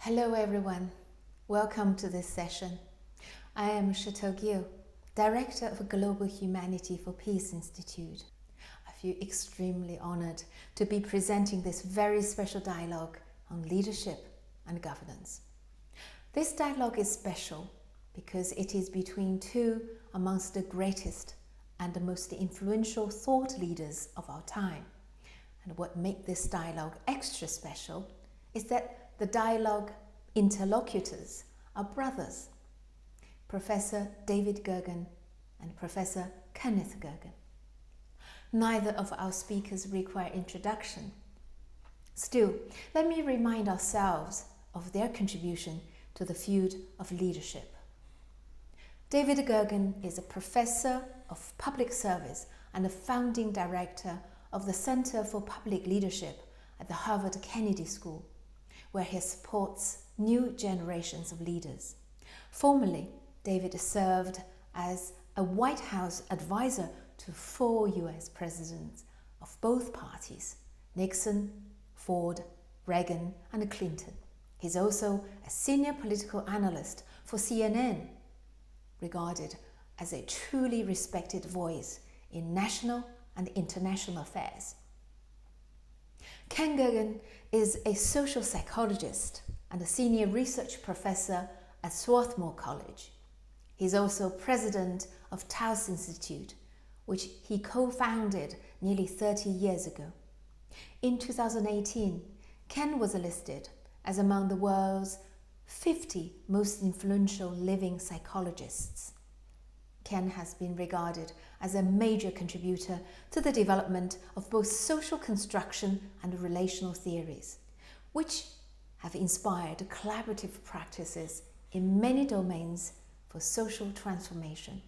Hello everyone, welcome to this session. I am Scherto Gill, Director of Global Humanity for Peace Institute. I feel extremely honored to be presenting this very special dialogue on leadership and governance. This dialogue is special because it is between two amongst the greatest and the most influential thought leaders of our time. And what makes this dialogue extra special is that the dialogue interlocutors are brothers, Professor David Gergen and Professor Kenneth Gergen. Neither of our speakers require introduction. Still, let me remind ourselves of their contribution to the field of leadership. David Gergen is a professor of public service and a founding director of the Center for Public Leadership at the Harvard Kennedy School, where he supports new generations of leaders. Formerly, David served as a White House advisor to 4 US presidents of both parties, Nixon, Ford, Reagan, and Clinton. He's also a senior political analyst for CNN, regarded as a truly respected voice in national and international affairs. Ken Gergen is a social psychologist and a senior research professor at Swarthmore College. He's also president of Taos Institute, which he co-founded nearly 30 years ago. In 2018, Ken was listed as among the world's 50 most influential living psychologists. Ken has been regarded as a major contributor to the development of both social construction and relational theories, which have inspired collaborative practices in many domains for social transformation.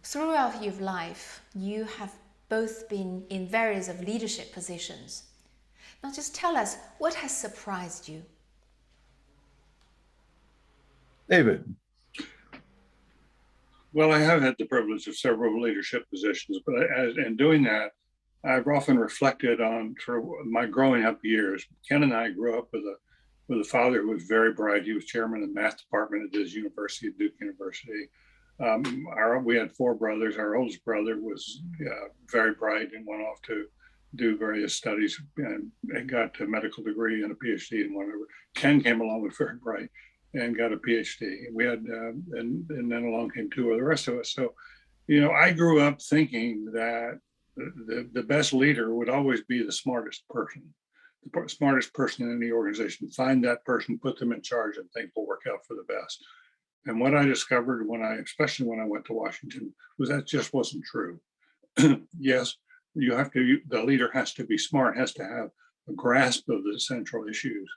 Throughout your life, you have both been in various of leadership positions. Now just tell us, what has surprised you? David. Well, I have had the privilege of several leadership positions, but in doing that, I've often reflected on sort of my growing up years. Ken and I grew up with a father who was very bright. He was chairman of the math department at his university, at Duke University. We had 4 brothers. Our oldest brother was very bright and went off to do various studies and got a medical degree and a PhD and whatever. Ken came along with very bright and got a PhD. We had, and then along came 2 of the rest of us. So, I grew up thinking that the best leader would always be the smartest person in any organization. Find that person, put them in charge, and things will work out for the best. And what I discovered especially when I went to Washington, was that just wasn't true. Yes, the leader has to be smart, has to have a grasp of the central issues.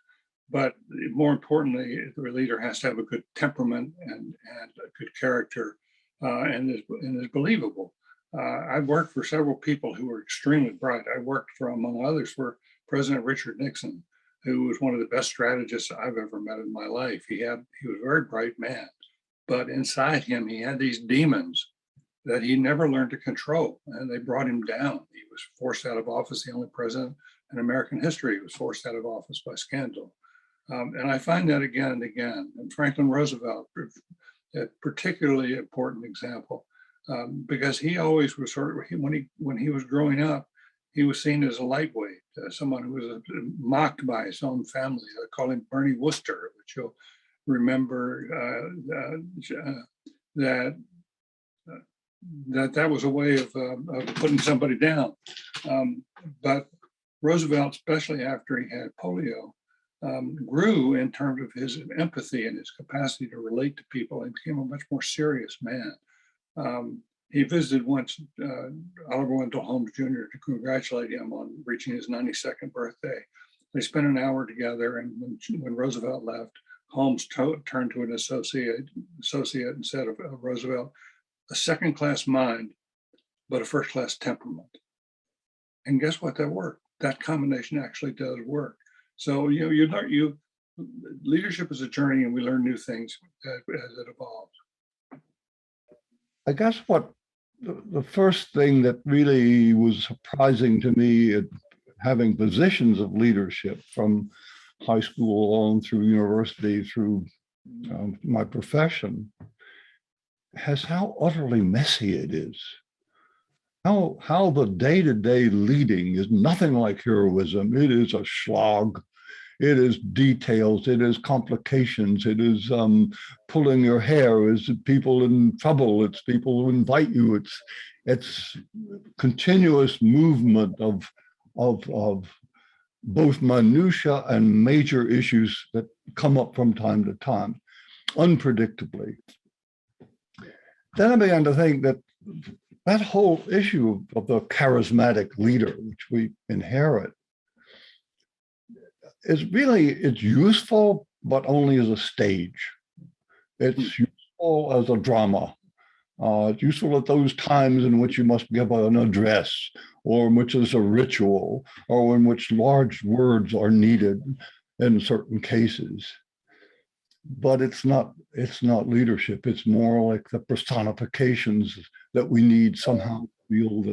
But more importantly, the leader has to have a good temperament and a good character and is believable. I've worked for several people who were extremely bright. I worked for, among others, for President Richard Nixon, who was one of the best strategists I've ever met in my life. He was a very bright man, but inside him, he had these demons that he never learned to control, and they brought him down. He was forced out of office, the only president in American history who was forced out of office by scandal. And I find that again and again. And Franklin Roosevelt, a particularly important example, because he always was when he was growing up, he was seen as a lightweight, someone who was mocked by his own family. They call him Bernie Wooster, which you'll remember that was a way of putting somebody down. But Roosevelt, especially after he had polio, grew in terms of his empathy and his capacity to relate to people and became a much more serious man. He visited once Oliver Wendell Holmes Jr. to congratulate him on reaching his 92nd birthday. They spent an hour together, and when Roosevelt left, Holmes turned to an associate and said of Roosevelt, a second-class mind, but a first-class temperament. And guess what? That worked. That combination actually does work. So leadership is a journey, and we learn new things as it evolves. I guess what the first thing that really was surprising to me having positions of leadership from high school on through university, through my profession, has how utterly messy it is. How the day-to-day leading is nothing like heroism. It is a slog. It is details. It is complications. It is pulling your hair. It's people in trouble. It's people who invite you. It's continuous movement of both minutia and major issues that come up from time to time, unpredictably. Then I began to think that that whole issue of the charismatic leader, which we inherit, is really, it's useful, but only as a stage. It's useful as a drama. It's useful at those times in which you must give an address, or in which there's a ritual, or in which large words are needed in certain cases. But it's not leadership. It's more like the personifications that we need somehow to feel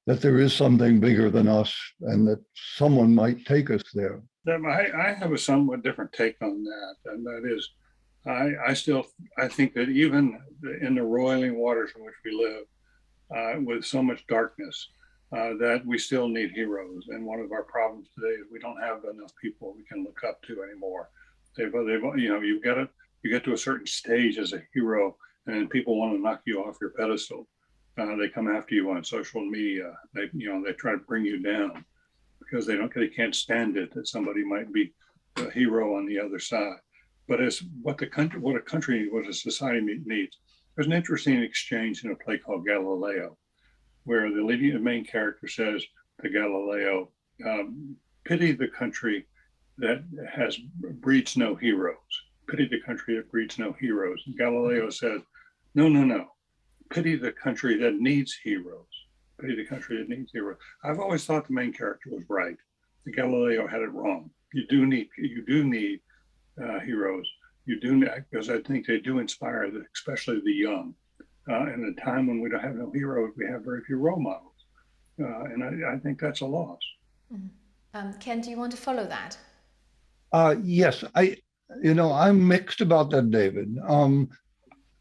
that there is something bigger than us, and that someone might take us there. I have a somewhat different take on that, and that is, I think that even in the roiling waters in which we live, with so much darkness, that we still need heroes. And one of our problems today is we don't have enough people we can look up to anymore. You get to a certain stage as a hero, and people want to knock you off your pedestal. They come after you on social media. They try to bring you down because they can't stand it that somebody might be a hero on the other side. But as what a society needs. There's an interesting exchange in a play called Galileo, where the main character says to Galileo, pity the country that breeds no heroes. Pity the country that breeds no heroes. And Galileo says, no. Pity the country that needs heroes. Pity the country that needs heroes. I've always thought the main character was right. Galileo had it wrong. You do need heroes. You do, because I think they do inspire, especially the young. In a time when we don't have no heroes, we have very few role models. And I think that's a loss. Ken, do you want to follow that? Yes, I'm mixed about that, David.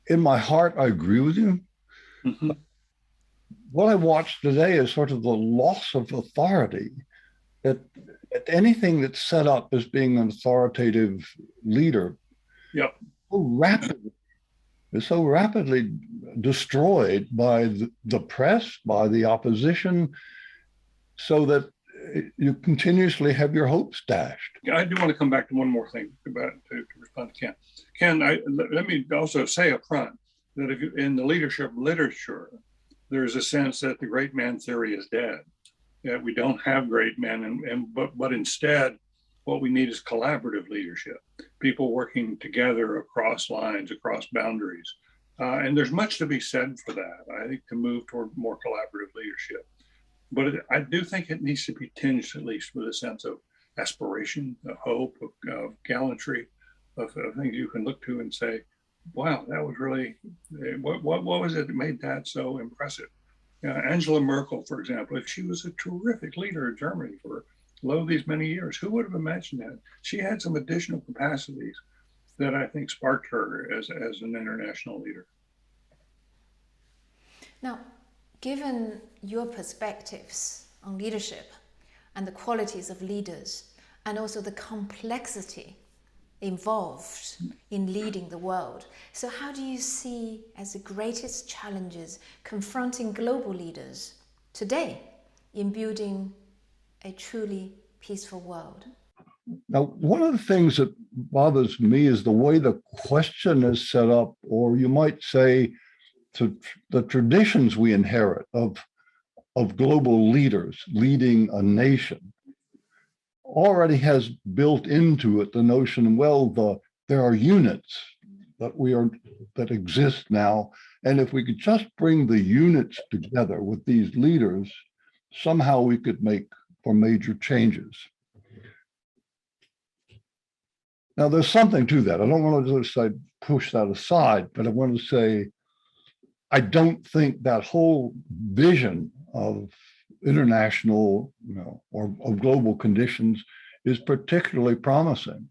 In my heart, I agree with you. Mm-hmm. What I watched today is sort of the loss of authority, that anything that's set up as being an authoritative leader, yep, is so rapidly destroyed by the press, by the opposition, so that you continuously have your hopes dashed. I do want to come back to one more thing to respond to Ken. Ken, let me also say up front that in the leadership literature, there's a sense that the great man theory is dead. That we don't have great men, but instead, what we need is collaborative leadership. People working together across lines, across boundaries, and there's much to be said for that. I think to move toward more collaborative leadership. But I do think it needs to be tinged at least with a sense of aspiration, of hope, of gallantry, of things you can look to and say, wow, that was really, what was it that made that so impressive? Angela Merkel, for example, she was a terrific leader in Germany for these many years. Who would have imagined that? She had some additional capacities that I think sparked her as an international leader. Now, given your perspectives on leadership and the qualities of leaders, and also the complexity involved in leading the world, so how do you see as the greatest challenges confronting global leaders today in building a truly peaceful world? Now, one of the things that bothers me is the way the question is set up, or you might say, to the traditions we inherit of global leaders leading a nation already has built into it the notion, well, there are units that exist now, and if we could just bring the units together with these leaders, somehow we could make for major changes. Now, there's something to that. I don't want to just push that aside, but I want to say, I don't think that whole vision of international, or of global conditions is particularly promising.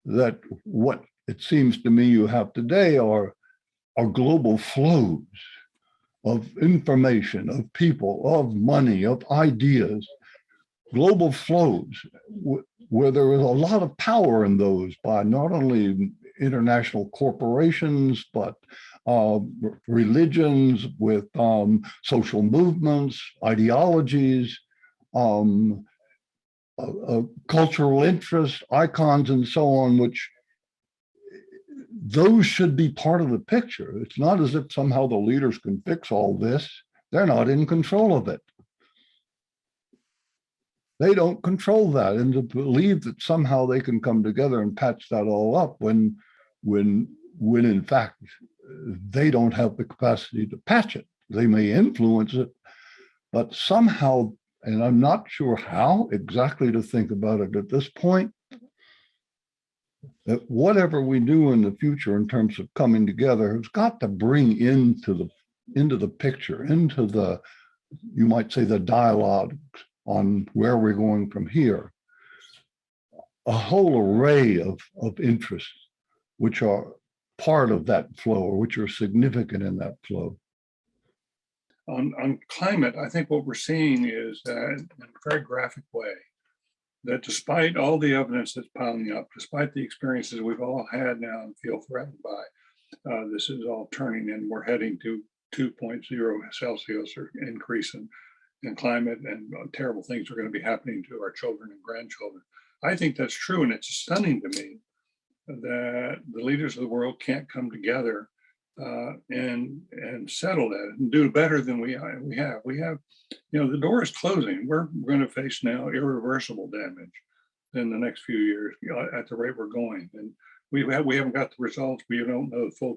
That what it seems to me you have today are global flows of information, of people, of money, of ideas, global flows where there is a lot of power in those by not only international corporations, but religions with social movements, ideologies, cultural interests, icons, and so on, which those should be part of the picture. It's not as if somehow the leaders can fix all this. They're not in control of it. They don't control that, and to believe that somehow they can come together and patch that all up when in fact they don't have the capacity to patch it. They may influence it, but somehow, and I'm not sure how exactly to think about it at this point, that whatever we do in the future in terms of coming together has got to bring into the picture, into the, you might say, the dialogue on where we're going from here, a whole array of interests which are part of that flow, or which are significant in that flow. On climate, I think what we're seeing is that in a very graphic way, that despite all the evidence that's piling up, despite the experiences we've all had now and feel threatened by, this is all turning, and we're heading to 2.0 Celsius or increase in climate, and terrible things are going to be happening to our children and grandchildren. I think that's true, and it's stunning to me that the leaders of the world can't come together and settle that and do better than we have. We have, the door is closing. We're going to face now irreversible damage in the next few years at the rate we're going, and we haven't got the results. We don't know the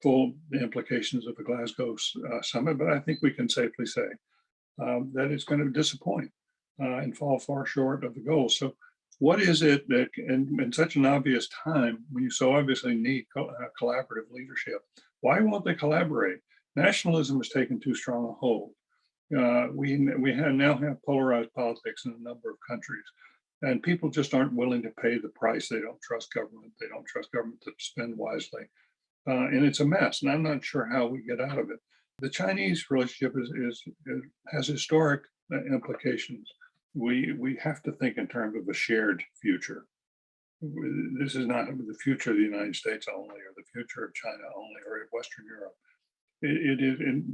full implications of the Glasgow summit, but I think we can safely say that it's going to disappoint and fall far short of the goal. So what is it that, in such an obvious time, when you so obviously need collaborative leadership, why won't they collaborate? Nationalism has taken too strong a hold. We now have polarized politics in a number of countries, and people just aren't willing to pay the price. They don't trust government. They don't trust government to spend wisely. And it's a mess, and I'm not sure how we get out of it. The Chinese relationship has historic implications. We have to think in terms of a shared future. This is not the future of the United States only, or the future of China only, or of Western Europe. It is, and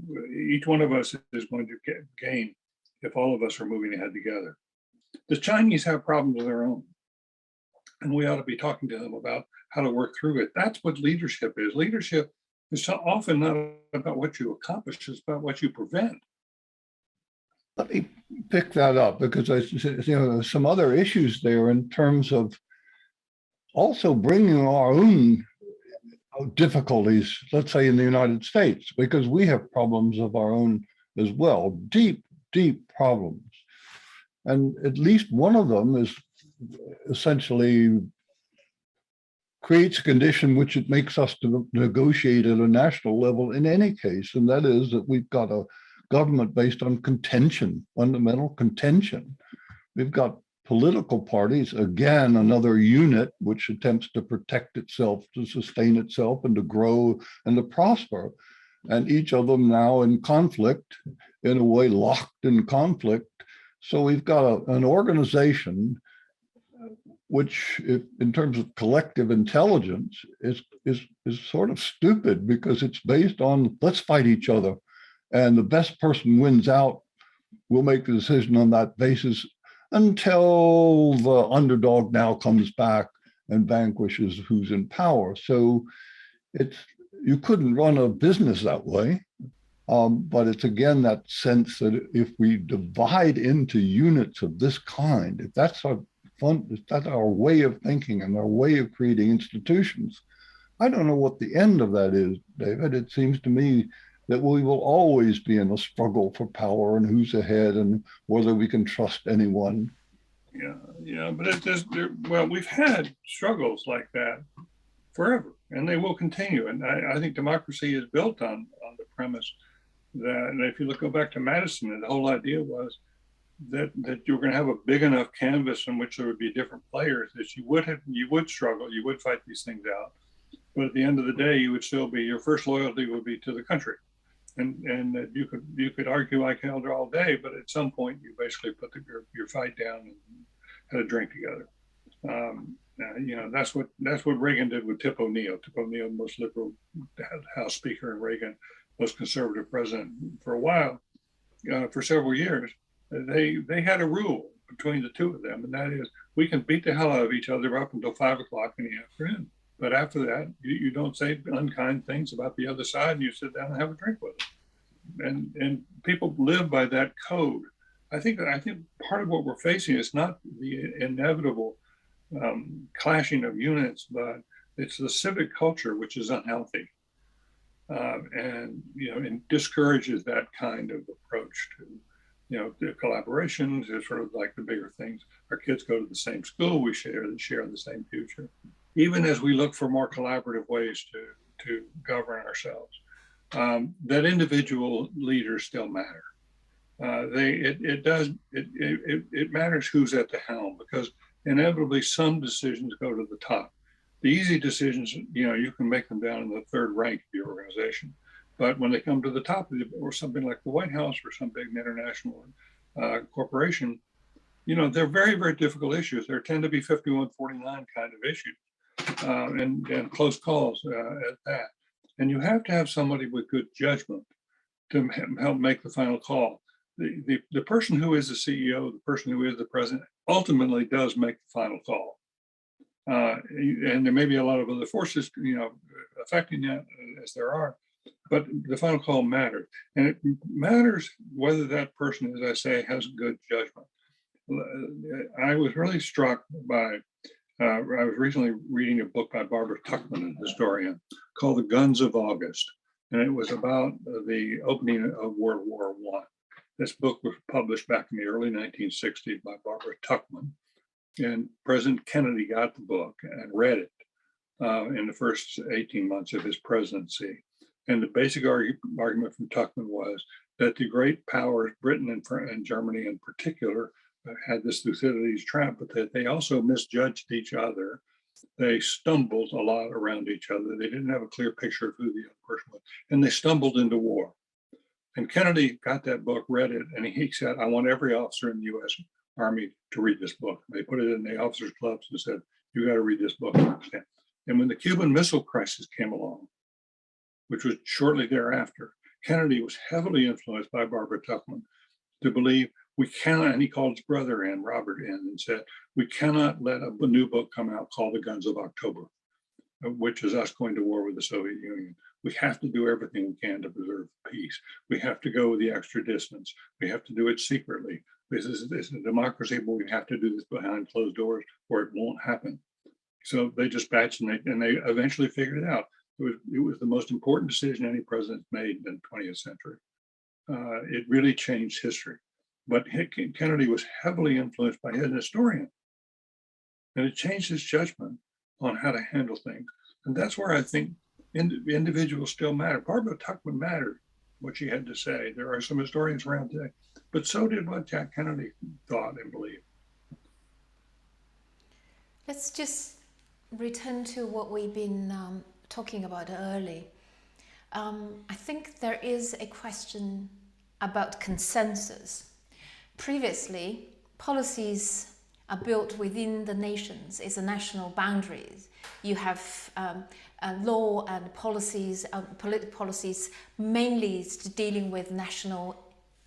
each one of us is going to gain if all of us are moving ahead together. The Chinese have problems of their own, and we ought to be talking to them about how to work through it. That's what leadership is. Leadership is so often not about what you accomplish, it's about what you prevent. Let me pick that up, because there's some other issues there in terms of also bringing our own difficulties, let's say in the United States, because we have problems of our own as well, deep problems. And at least one of them is essentially creates a condition which it makes us to negotiate at a national level in any case, and that is that we've got a government based on contention, fundamental contention. We've got political parties, again, another unit which attempts to protect itself, to sustain itself, and to grow and to prosper. And each of them now in conflict, in a way locked in conflict. So we've got an organization which, in terms of collective intelligence, is sort of stupid, because it's based on let's fight each other, and the best person wins out. We'll make the decision on that basis until the underdog now comes back and vanquishes who's in power. So you couldn't run a business that way. But it's again that sense that if we divide into units of this kind, if that's our way of thinking and our way of creating institutions, I don't know what the end of that is, David. It seems to me that we will always be in a struggle for power and who's ahead and whether we can trust anyone. Yeah, but we've had struggles like that forever, and they will continue. And I think democracy is built on the premise that if you go back to Madison, the whole idea was that you were going to have a big enough canvas in which there would be different players that you would struggle, you would fight these things out, but at the end of the day, you would still be, your first loyalty would be to the country, and that you could argue like hell all day, but at some point you basically put your fight down and had a drink together. That's what Reagan did with Tip O'Neill. Tip O'Neill, most liberal House Speaker, and Reagan, most conservative president for a while, for several years. They had a rule between the two of them, and that is we can beat the hell out of each other up until 5 o'clock in the afternoon. But after that, you don't say unkind things about the other side, and you sit down and have a drink with them. And people live by that code. I think part of what we're facing is not the inevitable clashing of units, but it's the civic culture which is unhealthy, and discourages that kind of approach to the collaborations. Is sort of like the bigger things. Our kids go to the same school, we share the same future. Even as we look for more collaborative ways to govern ourselves, that individual leaders still matter. It matters who's at the helm, because inevitably some decisions go to the top. The easy decisions, you can make them down in the third rank of your organization, but when they come to the top, or something like the White House or some big international corporation, they're very, very difficult issues. There tend to be 51-49 kind of issues, and close calls at that. And you have to have somebody with good judgment to help make the final call. The person who is the CEO, the person who is the president, ultimately does make the final call. And there may be a lot of other forces, affecting that, as there are, but the final call matters. And it matters whether that person, as I say, has good judgment. I was really struck by, I was recently reading a book by Barbara Tuchman, a historian, called The Guns of August. And it was about the opening of World War I. This book was published back in the early 1960s by Barbara Tuchman. And President Kennedy got the book and read it in the first 18 months of his presidency. And the basic argument from Tuchman was that the great powers, Britain and Germany in particular, had this Thucydides trap, but that they also misjudged each other. They stumbled a lot around each other. They didn't have a clear picture of who the other person was, and they stumbled into war. And Kennedy got that book, read it, and he said, I want every officer in the U.S. Army to read this book. They put it in the officers' clubs and said, you got to read this book. And when the Cuban Missile Crisis came along, which was shortly thereafter, Kennedy was heavily influenced by Barbara Tuchman to believe we cannot, and he called his brother in, Robert in, and said, we cannot let a new book come out called The Guns of October, which is us going to war with the Soviet Union. We have to do everything we can to preserve peace. We have to go the extra distance. We have to do it secretly. This is a democracy, but we have to do this behind closed doors or it won't happen. So they dispatched and they eventually figured it out. It was the most important decision any president made in the 20th century. It really changed history. But Kennedy was heavily influenced by his historian. And it changed his judgment on how to handle things. And that's where I think individuals still matter. Barbara Tuchman mattered, what she had to say. There are some historians around today, but so did what Jack Kennedy thought and believed. Let's just return to what we've been talking about early. I think there is a question about consensus. Previously, policies are built within the nations. It's a national boundaries. You have law and policies, political policies, mainly dealing with national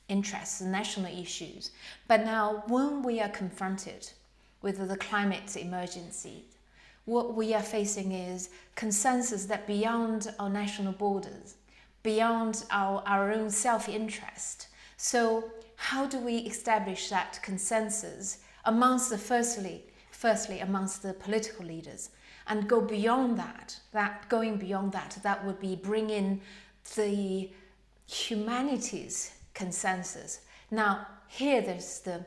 interests and national issues. But now, when we are confronted with the climate emergency, what we are facing is consensus that beyond our national borders, beyond our own self-interest. So how do we establish that consensus amongst the firstly amongst the political leaders, and go beyond that? Going beyond that would be bring in the humanities consensus. Now, here there's the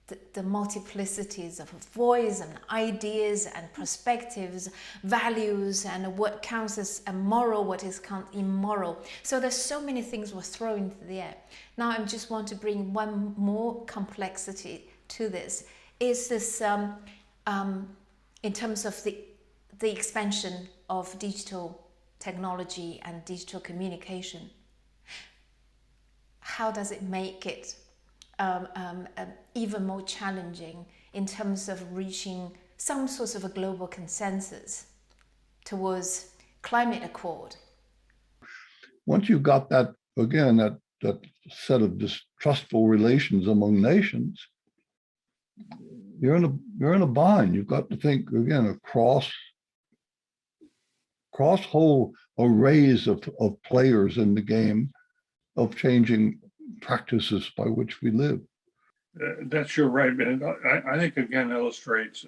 the multiplicities of voice and ideas and perspectives, values, and what counts as moral, what is counted immoral. So there's so many things were thrown into the air. Now I just want to bring one more complexity to this. Is this in terms of the expansion of digital technology and digital communication? How does it make it even more challenging in terms of reaching some sort of a global consensus towards climate accord? Once you've got that, again, that set of distrustful relations among nations, you're in a bind. You've got to think again across whole arrays of players in the game of changing practices by which we live. That's your right. And I think again illustrates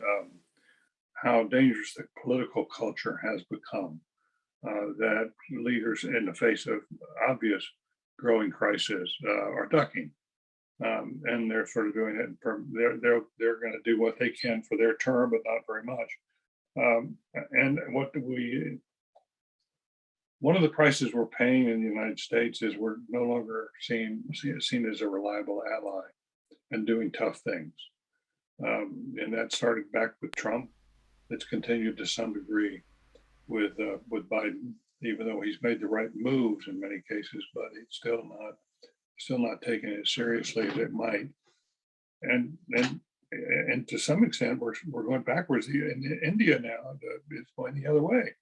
how dangerous the political culture has become. That leaders in the face of obvious growing crisis are ducking. And they're sort of doing it. They're going to do what they can for their term, but not very much. And one of the prices we're paying in the United States is we're no longer seen as a reliable ally and doing tough things. And that started back with Trump. It's continued to some degree with Biden, even though he's made the right moves in many cases, but it's still not taking it as seriously as it might. And to some extent, we're going backwards. In India now, it's going the other way.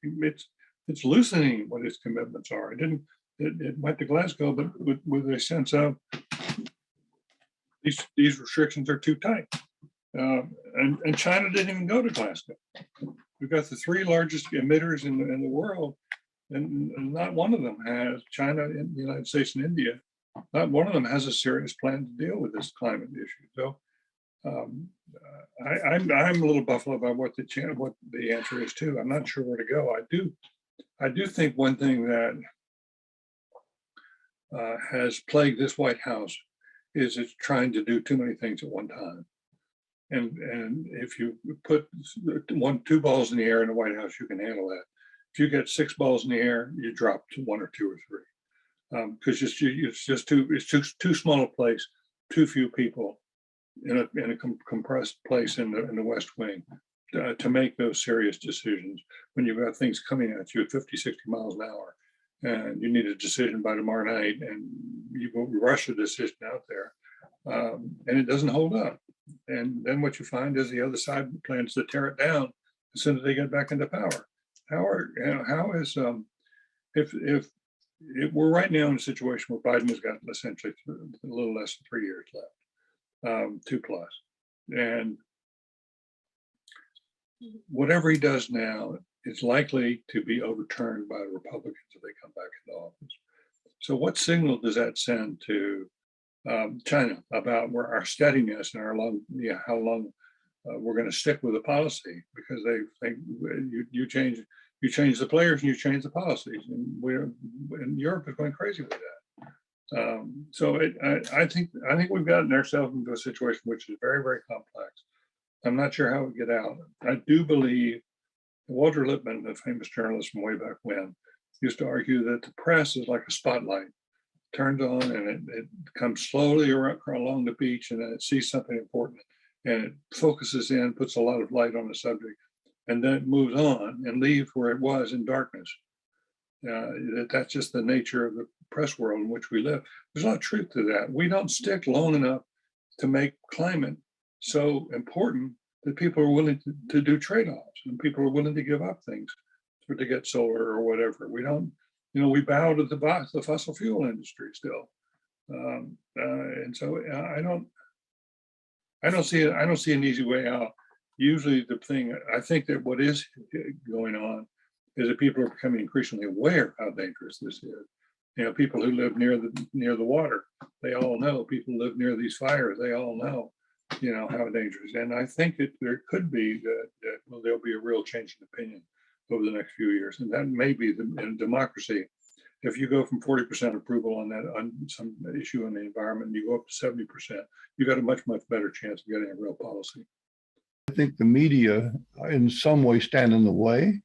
It's loosening what its commitments are. It went to Glasgow, but with a sense of these restrictions are too tight. And China didn't even go to Glasgow. We've got the three largest emitters in the world, and not one of them has, China, the United States, and India, not one of them has a serious plan to deal with this climate issue. So I'm a little baffled about what the answer is too. I'm not sure where to go. I do think one thing that has plagued this White House is it's trying to do too many things at one time. And if you put two balls in the air in the White House, you can handle that. If you get 6 balls in the air, you drop to 1 or 2 or 3, because it's too small a place, too few people in a compressed place in the West Wing to make those serious decisions when you've got things coming at you at 50, 60 miles an hour, and you need a decision by tomorrow night, and you rush a decision out there, and it doesn't hold up. And then what you find is the other side plans to tear it down as soon as they get back into power. If we're right now in a situation where Biden has got essentially a little less than 3 years left, 2 plus, and whatever he does now is likely to be overturned by the Republicans if they come back into office. So what signal does that send to China about where our steadiness and how long we're going to stick with the policy? Because they think you change the players and you change the policies, and Europe is going crazy with that. So I think we've gotten ourselves into a situation which is very, very complex. I'm not sure how we get out. I do believe Walter Lippmann, the famous journalist from way back when, used to argue that the press is like a spotlight, turned on, and it comes slowly along the beach, and then it sees something important, and it focuses in, puts a lot of light on the subject, and then it moves on and leaves where it was in darkness. That's just the nature of the press world in which we live. There's a lot of truth to that. We don't stick long enough to make climate so important that people are willing to do trade-offs, and people are willing to give up things to get solar or whatever. We don't, we bow to the fossil fuel industry still, and so I don't see an easy way out. Usually, the thing I think that what is going on is that people are becoming increasingly aware of how dangerous this is. People who live near the water, they all know. People who live near these fires, they all know, how dangerous. And I think that there could be that there'll be a real change in opinion over the next few years, and that may be in democracy. if you go from 40% approval on that, on some issue in the environment, and you go up to 70%, you got a much, much better chance of getting a real policy. I think the media in some way stand in the way.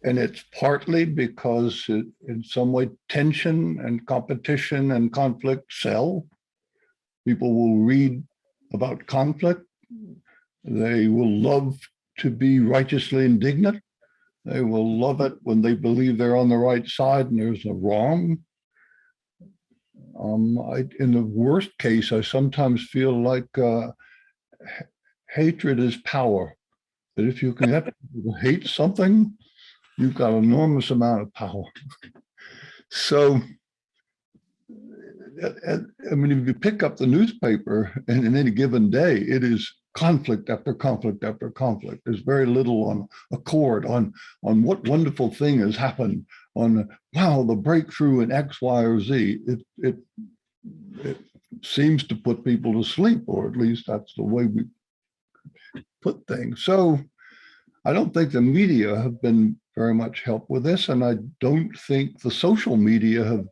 And it's partly because in some way tension and competition and conflict sell. People will read about conflict. They will love to be righteously indignant. They will love it when they believe they're on the right side and there's a wrong. In the worst case, I sometimes feel like hatred is power. That if you can get people to hate something, you've got an enormous amount of power. So, I mean, if you pick up the newspaper and in any given day, it is conflict after conflict after conflict. There's very little on accord, on what wonderful thing has happened, on wow, the breakthrough in X, Y, or Z. It seems to put people to sleep, or at least that's the way we put things. So I don't think the media have been very much help with this, and I don't think the social media have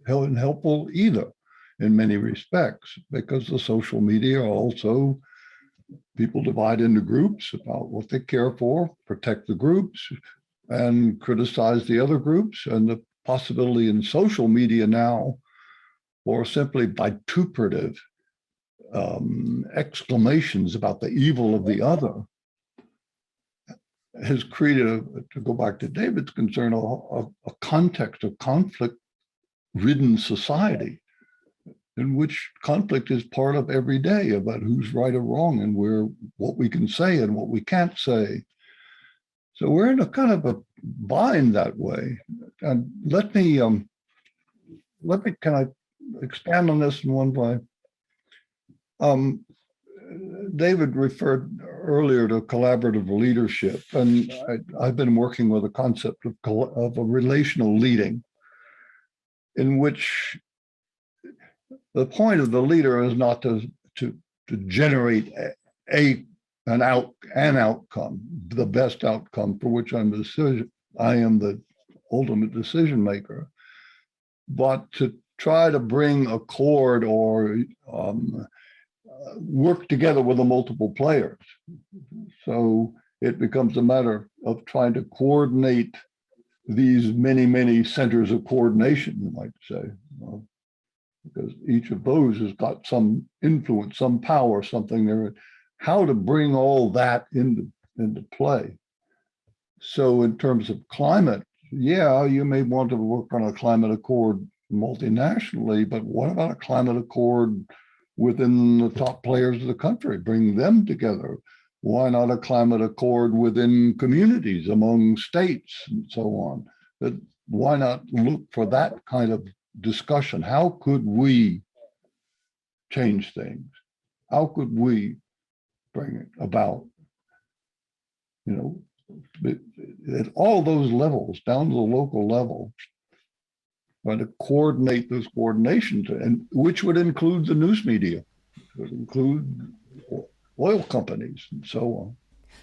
been helpful either in many respects, because the social media also, people divide into groups about what they care for, protect the groups, and criticize the other groups. And the possibility in social media now for simply vituperative exclamations about the evil of the other has created, to go back to David's concern, a context of conflict-ridden society in which conflict is part of every day about who's right or wrong and what we can say and what we can't say. So we're in a kind of a bind that way. And can I expand on this in one way? David referred earlier to collaborative leadership, and I've been working with a concept of a relational leading, in which the point of the leader is not to generate an outcome, the best outcome for which I am the ultimate decision maker, but to try to bring accord or work together with the multiple players. So it becomes a matter of trying to coordinate these many, many centers of coordination, you might say, because each of those has got some influence, some power, something there. How to bring all that into play. So in terms of climate, yeah, you may want to work on a climate accord multinationally, but what about a climate accord within the top players of the country? Bring them together. Why not a climate accord within communities, among states, and so on? Why not look for that kind of discussion? How could we change things? How could we bring it about? At all those levels, down to the local level, trying to coordinate those coordinations, and which would include the news media, would include oil companies, and so on.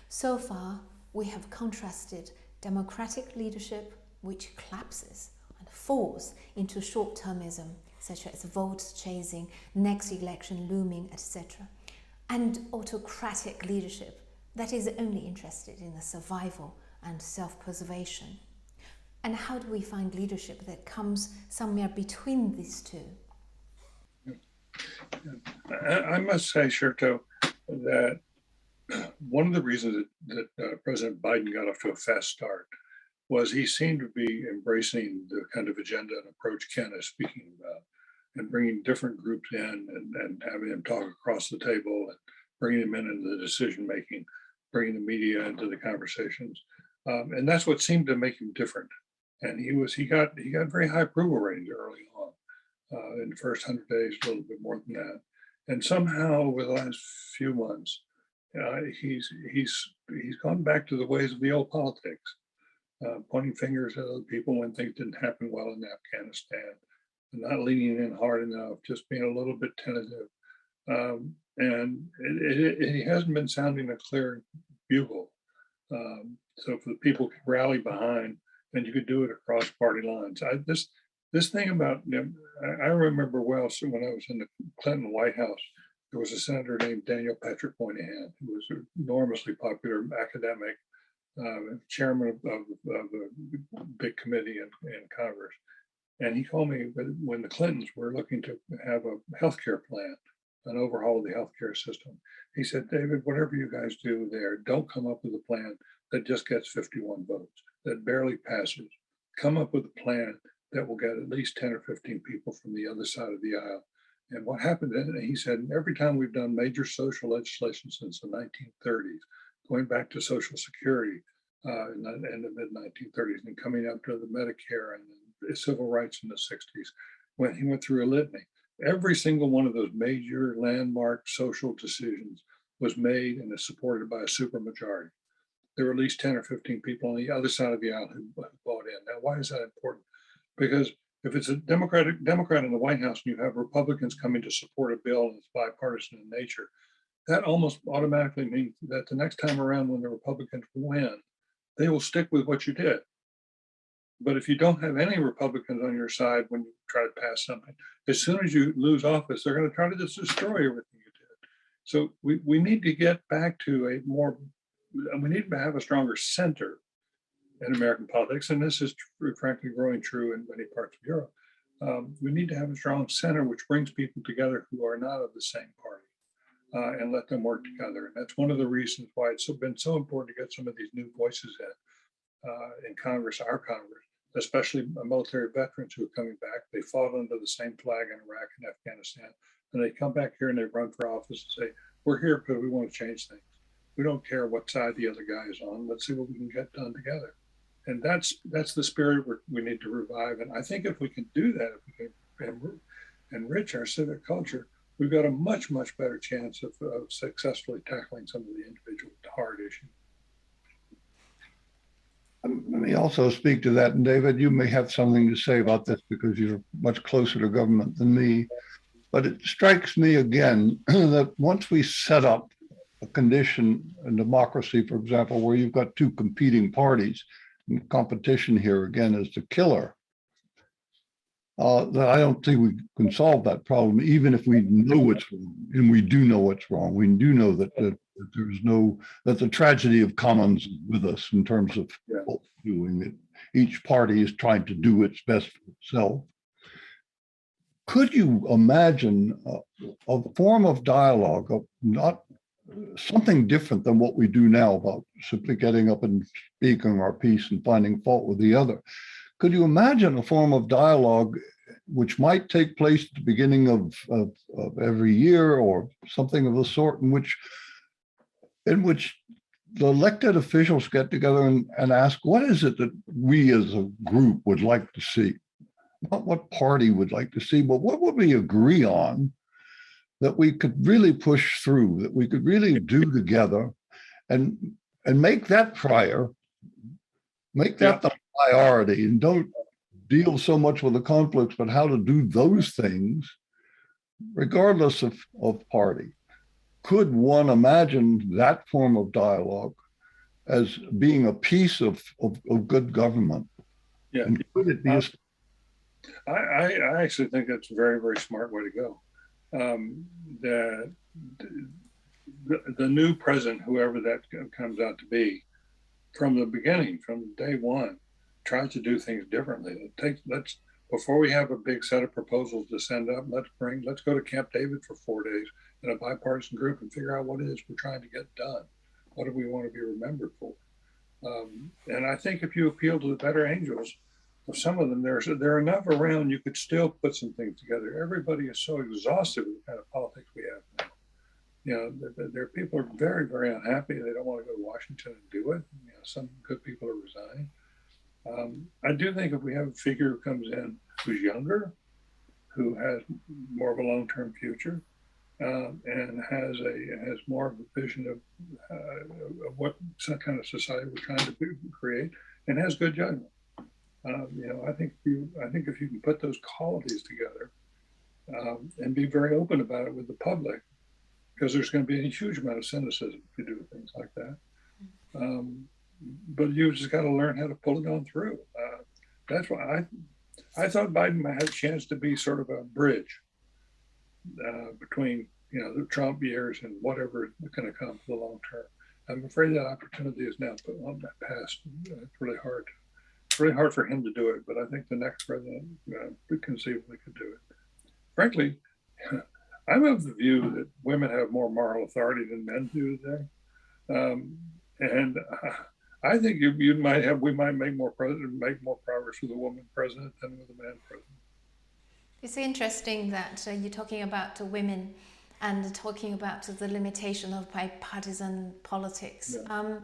So far, we have contrasted democratic leadership, which collapses and falls into short-termism, such as vote chasing, next election looming, etc., and autocratic leadership that is only interested in the survival and self-preservation. And how do we find leadership that comes somewhere between these two? I must say, Scherto, that one of the reasons that President Biden got off to a fast start was he seemed to be embracing the kind of agenda and approach Ken is speaking about, and bringing different groups in and having them talk across the table and bringing them into the decision making, bringing the media into the conversations, and that's what seemed to make him different. And he got very high approval ratings early on, in the first 100 days, a little bit more than that. And somehow, over the last few months, he's gone back to the ways of the old politics, pointing fingers at other people when things didn't happen well in Afghanistan, and not leaning in hard enough, just being a little bit tentative. And he hasn't been sounding a clear bugle. So for the people to rally behind and you could do it across party lines. This thing about, I remember well, so when I was in the Clinton White House, there was a senator named Daniel Patrick Moynihan, who was an enormously popular academic, chairman of a big committee in Congress. And he told me that when the Clintons were looking to have a healthcare plan, an overhaul of the healthcare system, he said, David, whatever you guys do there, don't come up with a plan that just gets 51 votes, that barely passes. Come up with a plan that will get at least 10 or 15 people from the other side of the aisle. And what happened then, he said, every time we've done major social legislation since the 1930s, going back to Social Security in the mid-1930s and coming up to the Medicare and the civil rights in the 60s, when he went through a litany, every single one of those major landmark social decisions was made and is supported by a supermajority. There were at least 10 or 15 people on the other side of the aisle who bought in. Now, why is that important? Because if it's a Democrat in the White House and you have Republicans coming to support a bill and it's bipartisan in nature, that almost automatically means that the next time around when the Republicans win, they will stick with what you did. But if you don't have any Republicans on your side when you try to pass something, as soon as you lose office, they're going to try to just destroy everything you did. So we need to get back to we need to have a stronger center in American politics, and this is frankly growing true in many parts of Europe. We need to have a strong center which brings people together who are not of the same party and let them work together. And that's one of the reasons why it's been so important to get some of these new voices in Congress, our Congress, especially military veterans who are coming back. They fought under the same flag in Iraq and Afghanistan, and they come back here and they run for office and say, we're here because we want to change things. We don't care what side the other guy is on. Let's see what we can get done together. And that's the spirit we need to revive. And I think if we can do that, if we can enrich our civic culture, we've got a much, much better chance of successfully tackling some of the individual hard issues. Let me also speak to that. And David, you may have something to say about this because you're much closer to government than me. But it strikes me again that once we set up a condition in democracy, for example, where you've got two competing parties, and competition here again is the killer, that I don't think we can solve that problem, even if we know what's wrong. And we do know what's wrong. We do know that that the tragedy of commons is with us in terms of what we're doing. That each party is trying to do its best for itself. Could you imagine a form of dialogue, not something different than what we do now about simply getting up and speaking our piece and finding fault with the other? Could you imagine a form of dialogue which might take place at the beginning of every year or something of the sort, in which the elected officials get together and ask, what is it that we as a group would like to see? Not what party would like to see, but what would we agree on that we could really push through, that we could really do together, and make that the priority, and don't deal so much with the conflicts, but how to do those things regardless of party. Could one imagine that form of dialogue as being a piece of good government? Yeah. And could it be I actually think that's a very, very smart way to go. The new president, whoever that comes out to be, from the beginning, from day one, tries to do things differently. Before we have a big set of proposals to send up, let's go to Camp David for 4 days in a bipartisan group and figure out what it is we're trying to get done. What do we want to be remembered for? And I think if you appeal to the better angels, of some of them, there are enough around you could still put some things together. Everybody is so exhausted with the kind of politics we have now. You know, there are people who are very, very unhappy. They don't want to go to Washington and do it. You know, some good people are resigning. I do think if we have a figure who comes in who's younger, who has more of a long-term future, and has more of a vision of what kind of society we're trying to create, and has good judgment. You know, I think if you can put those qualities together and be very open about it with the public, because there's going to be a huge amount of cynicism if you do things like that. but you just got to learn how to pull it on through. That's why I thought Biden had a chance to be sort of a bridge between the Trump years and whatever is going to come for the long term. I'm afraid that opportunity is now put on that past. It's really hard. It's really hard for him to do it, but I think the next president conceivably could do it. Frankly, I'm of the view that women have more moral authority than men do today, and I think we might make more progress with a woman president than with a man president. It's interesting that you're talking about women and talking about the limitation of bipartisan politics. Yeah.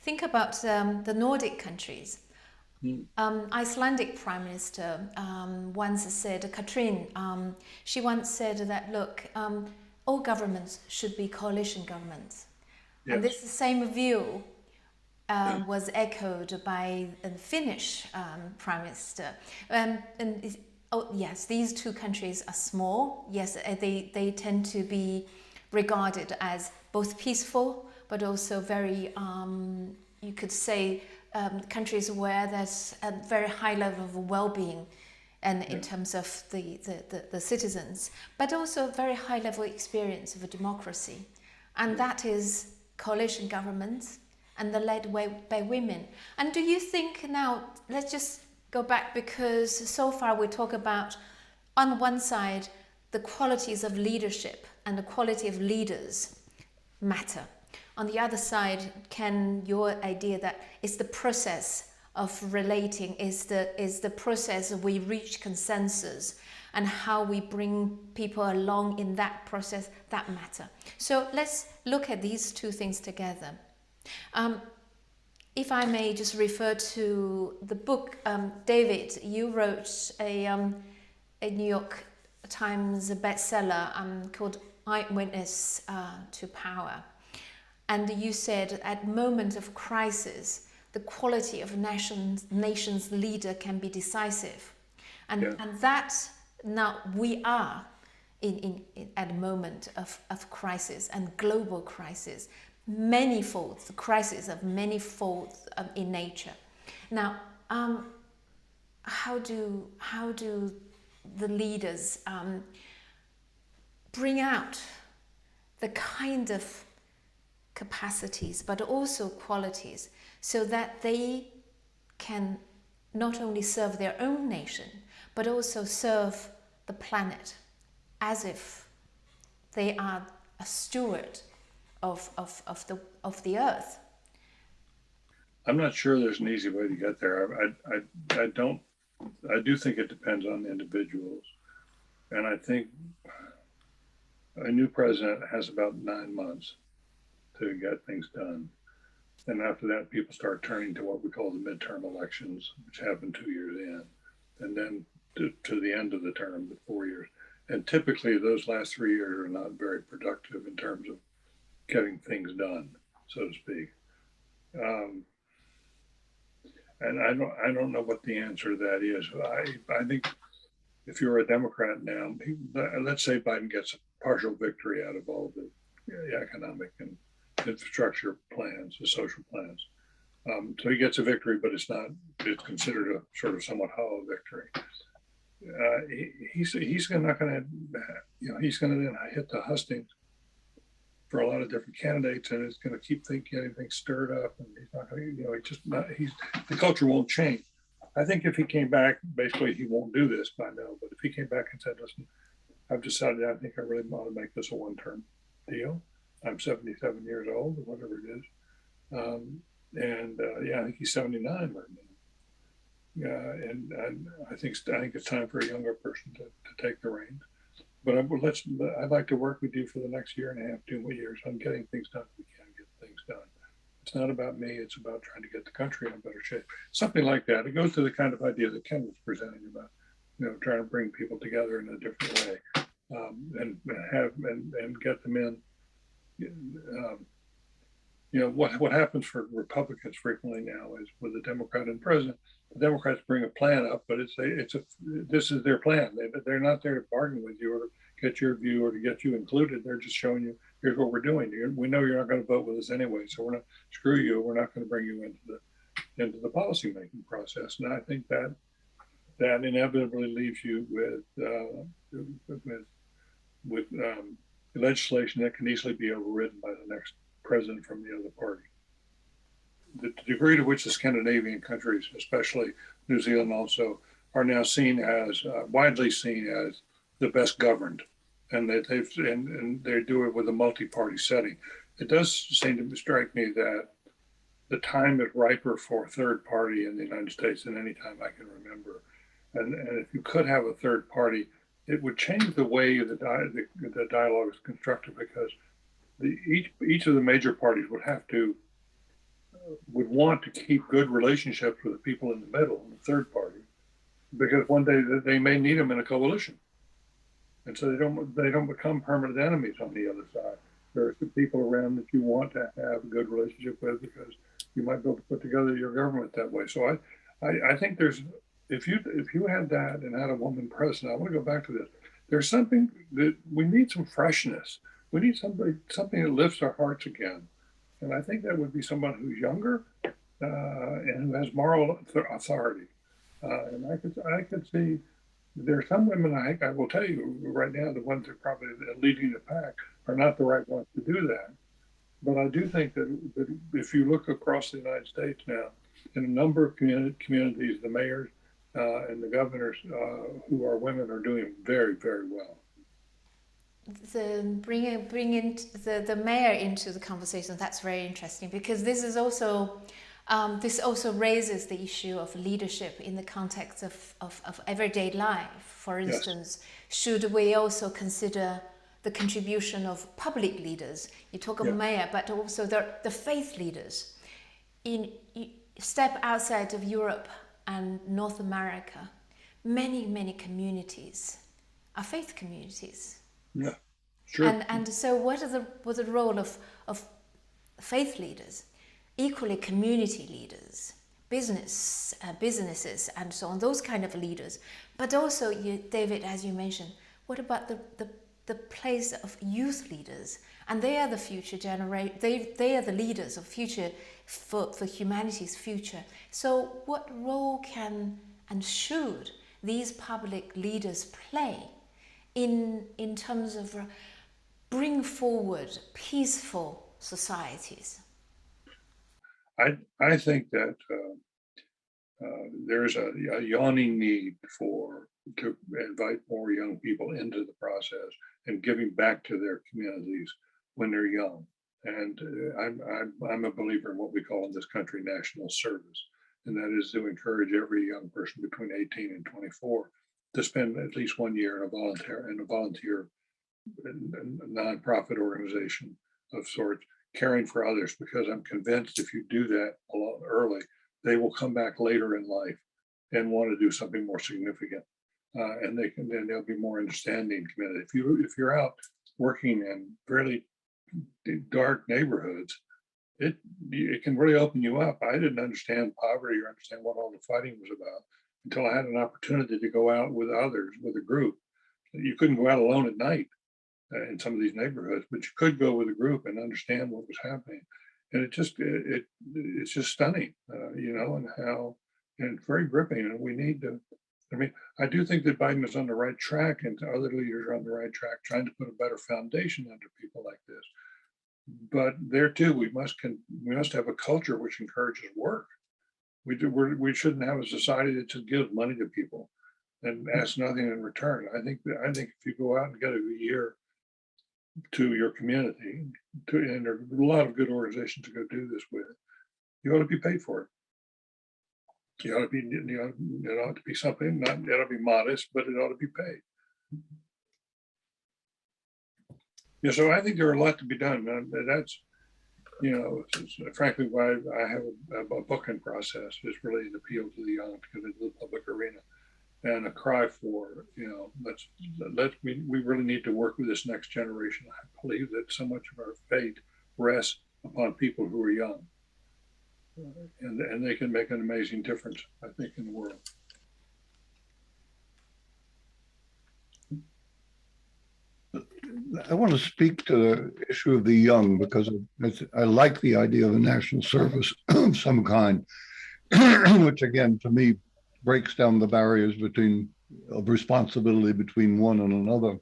Think about the Nordic countries. Icelandic Prime Minister once said, Katrin, she once said that, look, all governments should be coalition governments. Yes. And this same view was echoed by the Finnish Prime Minister. Yes, these two countries are small. Yes, they tend to be regarded as both peaceful, but also very, you could say, countries where there's a very high level of well-being and in terms of the citizens, but also a very high level experience of a democracy. And that is coalition governments and they're led by women. And do you think now, let's just go back, because so far we talk about, on one side, the qualities of leadership and the quality of leaders matter. On the other side, can your idea that it's the process of relating, is the process we reach consensus and how we bring people along in that process, that matter. So let's look at these two things together. If I may just refer to the book, David, you wrote a New York Times bestseller called Eyewitness to Power. And you said at moments of crisis, the quality of a nation's leader can be decisive. And that now we are at a moment of crisis and global crisis. Manifold, the crisis of manifold in nature. Now, how do the leaders bring out the kind of capacities, but also qualities, so that they can not only serve their own nation, but also serve the planet as if they are a steward of the earth? I'm not sure there's an easy way to get there. I do think it depends on the individuals. And I think a new president has about 9 months to get things done. And after that, people start turning to what we call the midterm elections, which happen 2 years in, and then to the end of the term, the 4 years. And typically those last 3 years are not very productive in terms of getting things done, so to speak. And I don't know what the answer to that is. I think if you're a Democrat now, let's say Biden gets a partial victory out of all the economic and infrastructure plans, the social plans. So he gets a victory, but it's considered a sort of somewhat hollow victory. He's not going to, he's going to then hit the hustings for a lot of different candidates, and it's going to keep getting things stirred up, and he's not going to, the culture won't change. I think if he came back, basically he won't do this by now, but if he came back and said, listen, I've decided I think I really want to make this a one-term deal. I'm 77 years old, or whatever it is. I think he's 79 right now. And I think it's time for a younger person to take the reins. But I'd like to work with you for the next year and a half, 2 years on getting things done. We can get things done. It's not about me. It's about trying to get the country in a better shape. Something like that. It goes to the kind of idea that Ken was presenting about, trying to bring people together in a different way, and get them in. What happens for Republicans frequently now is with the Democrat and president, the Democrats bring a plan up, but this is their plan. They're not there to bargain with you or to get your view or to get you included. They're just showing you here's what we're doing. We know you're not going to vote with us anyway, so we're not, screw you. We're not going to bring you into the policy making process. And I think that inevitably leaves you with legislation that can easily be overridden by the next president from the other party. The degree to which the Scandinavian countries, especially New Zealand also, are now seen as widely seen as the best governed, and that they do it with a multi-party setting. It does seem to strike me that the time is riper for a third party in the United States than any time I can remember. And if you could have a third party, it would change the way the dialogue is constructed, because each of the major parties would want to keep good relationships with the people in the middle, in the third party, because one day they may need them in a coalition, and so they don't become permanent enemies on the other side. There are some people around that you want to have a good relationship with, because you might be able to put together your government that way. So I think if you had that and had a woman president, I want to go back to this. There's something that we need, some freshness. We need something that lifts our hearts again. And I think that would be someone who's younger and who has moral authority. And I could see there are some women, I will tell you right now, the ones that are probably leading the pack are not the right ones to do that. But I do think that if you look across the United States now, in a number of communities, the mayors and the governors who are women are doing very, very well. Bringing the mayor into the conversation, that's very interesting, because this is also this also raises the issue of leadership in the context of everyday life. For instance, yes. Should we also consider the contribution of public leaders? You talk of mayor, but also the faith leaders. Step outside of Europe and North America, many communities are faith communities. Yeah, sure. And so what is the role of faith leaders? Equally community leaders, businesses and so on, those kind of leaders. But also, David, as you mentioned, what about the place of youth leaders? And they are the future generation. They are the leaders of future for humanity's future. So what role can and should these public leaders play in terms of bring forward peaceful societies? I think that there's a yawning need to invite more young people into the process and giving back to their communities when they're young. And I'm a believer in what we call in this country national service, and that is to encourage every young person between 18 and 24 to spend at least 1 year in a volunteer nonprofit organization of sorts, caring for others, because I'm convinced if you do that a lot early, they will come back later in life and want to do something more significant, and then they'll be more understanding committed. If you're out working in fairly dark neighborhoods, it can really open you up. I didn't understand poverty or understand what all the fighting was about until I had an opportunity to go out with others, with a group. You couldn't go out alone at night in some of these neighborhoods, but you could go with a group and understand what was happening. And it's just stunning, and how, and it's very gripping. And we need to, I do think that Biden is on the right track, and other leaders are on the right track, trying to put a better foundation under people like this. But there too, we must have a culture which encourages work. We shouldn't have a society that just gives money to people and asks nothing in return. I think if you go out and get a year to your community, and there are a lot of good organizations to go do this with, you ought to be paid for it. It ought to be something, it ought to be modest, but it ought to be paid. Yeah, so I think there are a lot to be done. That's, frankly, why I have a booking process is really an appeal to the young to get into the public arena, and a cry for, we really need to work with this next generation. I believe that so much of our fate rests upon people who are young, and they can make an amazing difference, I think, in the world. I want to speak to the issue of the young because I like the idea of a national service of some kind, which again, to me, breaks down the barriers of responsibility between one and another.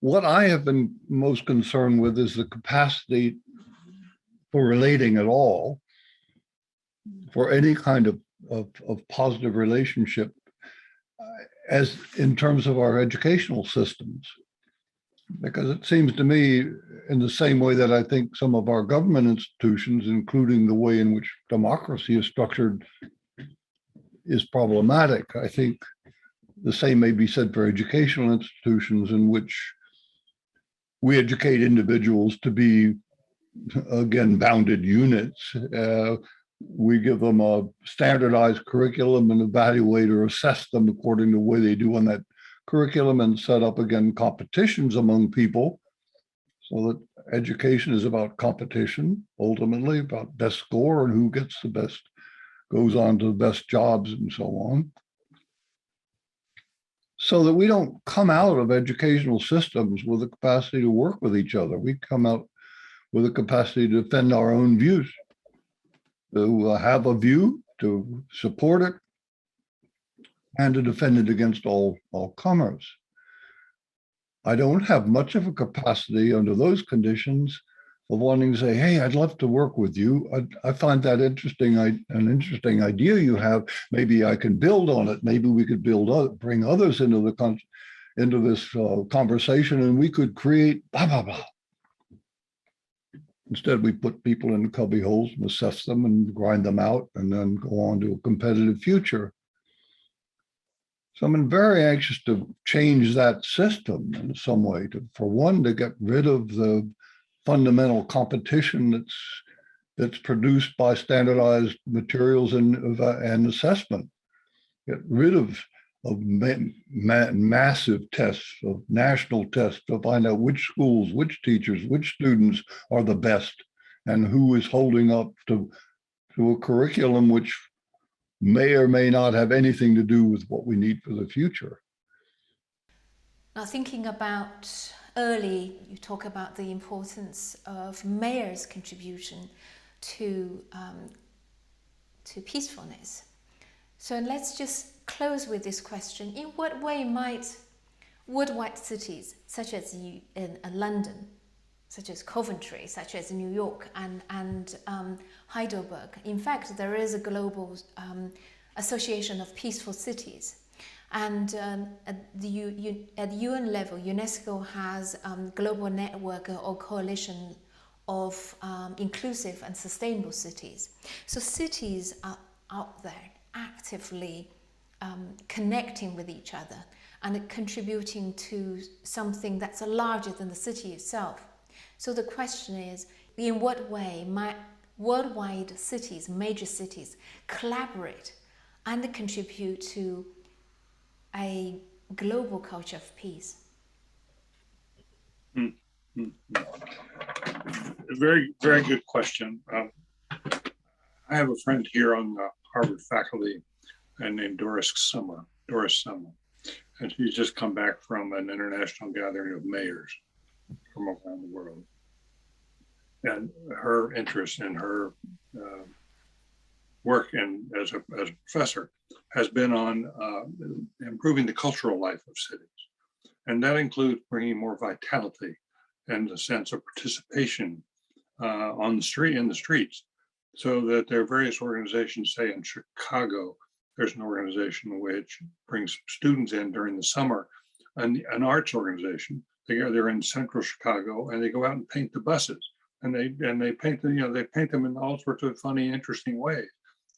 What I have been most concerned with is the capacity for relating at all, for any kind of positive relationship, as in terms of our educational systems. Because it seems to me, in the same way that I think some of our government institutions, including the way in which democracy is structured, is problematic. I think the same may be said for educational institutions in which we educate individuals to be, again, bounded units. We give them a standardized curriculum and evaluate or assess them according to the way they do on that curriculum, and set up, again, competitions among people, so that education is about competition, ultimately about best score and who gets the best, goes on to the best jobs and so on. So that we don't come out of educational systems with the capacity to work with each other. We come out with a capacity to defend our own views, to have a view, to support it, and to defend it against all comers. I don't have much of a capacity under those conditions of wanting to say, hey, I'd love to work with you. I find that interesting, an interesting idea you have. Maybe I can build on it. Maybe we could bring others into this conversation, and we could create blah, blah, blah. Instead, we put people in cubby holes and assess them and grind them out and then go on to a competitive future. So I'm very anxious to change that system in some way, for one, to get rid of the fundamental competition that's produced by standardized materials and assessment. Get rid of massive tests, of national tests, to find out which schools, which teachers, which students are the best, and who is holding up to a curriculum which may or may not have anything to do with what we need for the future. Now, thinking about early, you talk about the importance of mayors' contribution to peacefulness. So let's just close with this question. In what way might worldwide cities, such as in London, such as Coventry, such as New York and Heidelberg. In fact, there is a global association of peaceful cities. And at the UN level, UNESCO has global network or coalition of inclusive and sustainable cities. So cities are out there actively connecting with each other and contributing to something that's larger than the city itself. So the question is, in what way might worldwide cities, major cities, collaborate and contribute to a global culture of peace? Very, very good question. I have a friend here on the Harvard faculty named Doris Summer, and she's just come back from an international gathering of mayors from around the world. And her interest in her work as a professor has been on improving the cultural life of cities. And that includes bringing more vitality and a sense of participation on the street, in the streets, so that there are various organizations. Say in Chicago, there's an organization which brings students in during the summer, an arts organization. They're in central Chicago, and they go out and paint the buses, and they paint them, they paint them in all sorts of funny, interesting ways,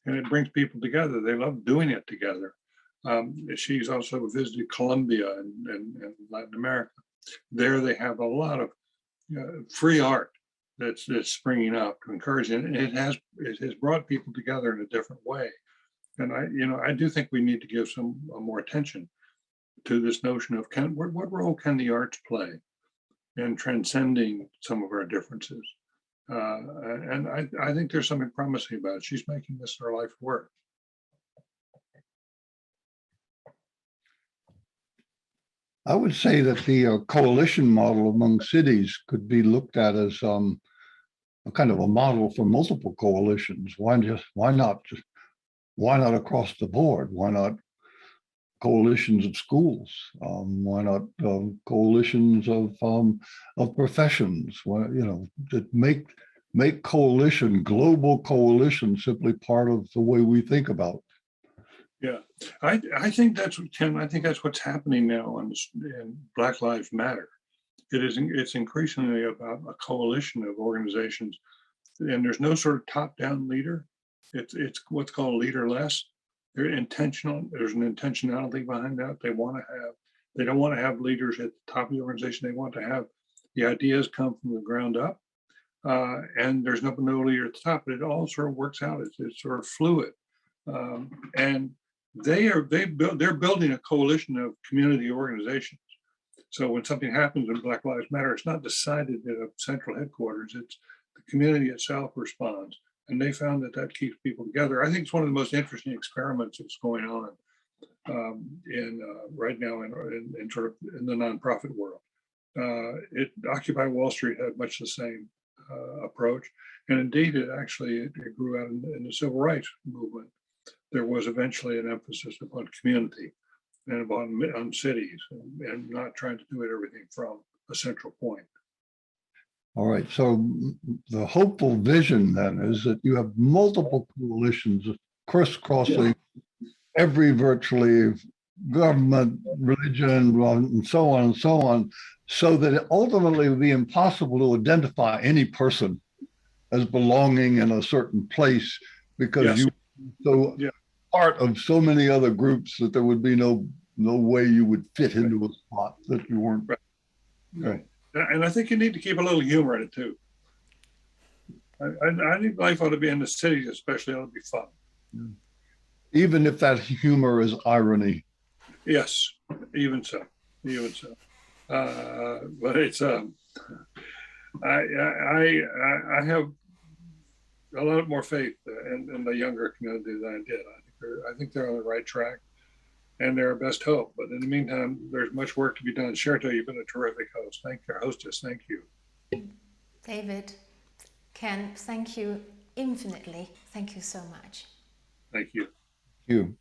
and it brings people together. They love doing it together. She's also visited Colombia and Latin America. There they have a lot of free art that's springing up to encourage it. And it has brought people together in a different way. And I do think we need to give some more attention to this notion of what role can the arts play in transcending some of our differences. And I think there's something promising about it. She's making this her life work. I would say that the coalition model among cities could be looked at as a kind of a model for multiple coalitions. Why not across the board? Why not coalitions of schools? Why not coalitions of professions? Why, that make global coalition simply part of the way we think about. Yeah, I think that's what, Ken. I think that's what's happening now in Black Lives Matter. It's increasingly about a coalition of organizations, and there's no sort of top-down leader. It's what's called leaderless. They're intentional. There's an intentionality behind that. They don't want to have leaders at the top of the organization. They want to have the ideas come from the ground up, and there's no leader at the top. But it all sort of works out. It's sort of fluid, and they're building a coalition of community organizations. So when something happens in Black Lives Matter, it's not decided at a central headquarters. It's the community itself responds, and they found that keeps people together. I think it's one of the most interesting experiments that's going on right now in sort of in the nonprofit world. Occupy Wall Street had much the same approach, and indeed, it grew out in the civil rights movement. There was eventually an emphasis upon community and on cities, and not trying to do everything from a central point. All right. So the hopeful vision then is that you have multiple coalitions crisscrossing every virtually government, religion, and so on, so that it ultimately would be impossible to identify any person as belonging in a certain place because you part of so many other groups that there would be no way you would fit into a spot that you weren't. Right. And I think you need to keep a little humor in it too. I think life ought to be in the cities, especially ought to be fun. Even if that humor is irony. Yes, even so. But it's I have a lot more faith in the younger community than I did. I think they're on the right track, and they're our best hope. But in the meantime, there's much work to be done. Scherto, you've been a terrific host. Hostess. Thank you. David, Ken, thank you infinitely. Thank you so much. Thank you. Thank you.